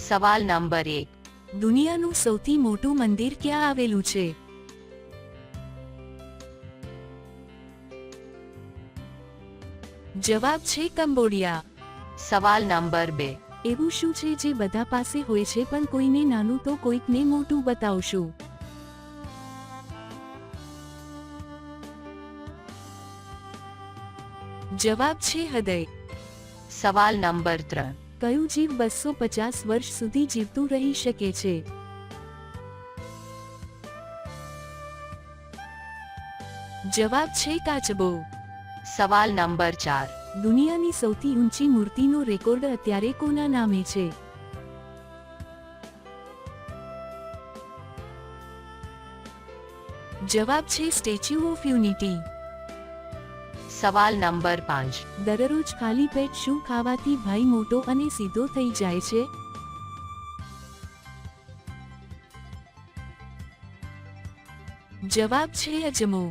સવાલ નંબર 1, દુનિયાનું સૌથી મોટું મંદિર ક્યાં આવેલું છે? જવાબ છે કંબોડિયા. સવાલ નંબર 2, એવું શું છે જે બધા પાસે હોય છે પણ કોઈને નાનું તો કોઈકને મોટું બતાવશું? જવાબ છે હૃદય. સવાલ નંબર 3, કયું જીવ 250 વર્ષ સુધી જીવતું રહી શકે છે? જવાબ છે કાચબો. સવાલ નંબર 4, દુનિયાની સૌથી ઊંચી મૂર્તિનો રેકોર્ડ અત્યારે કોના નામે છે? જવાબ છે સ્ટેચ્યુ ઓફ યુનિટી. સવાલ નંબર 5, દરરોજ ખાલી પેટ શું ખાવાથી ભાઈ મોટો અને સીધો થઈ જાય છે? જવાબ છે અજમો.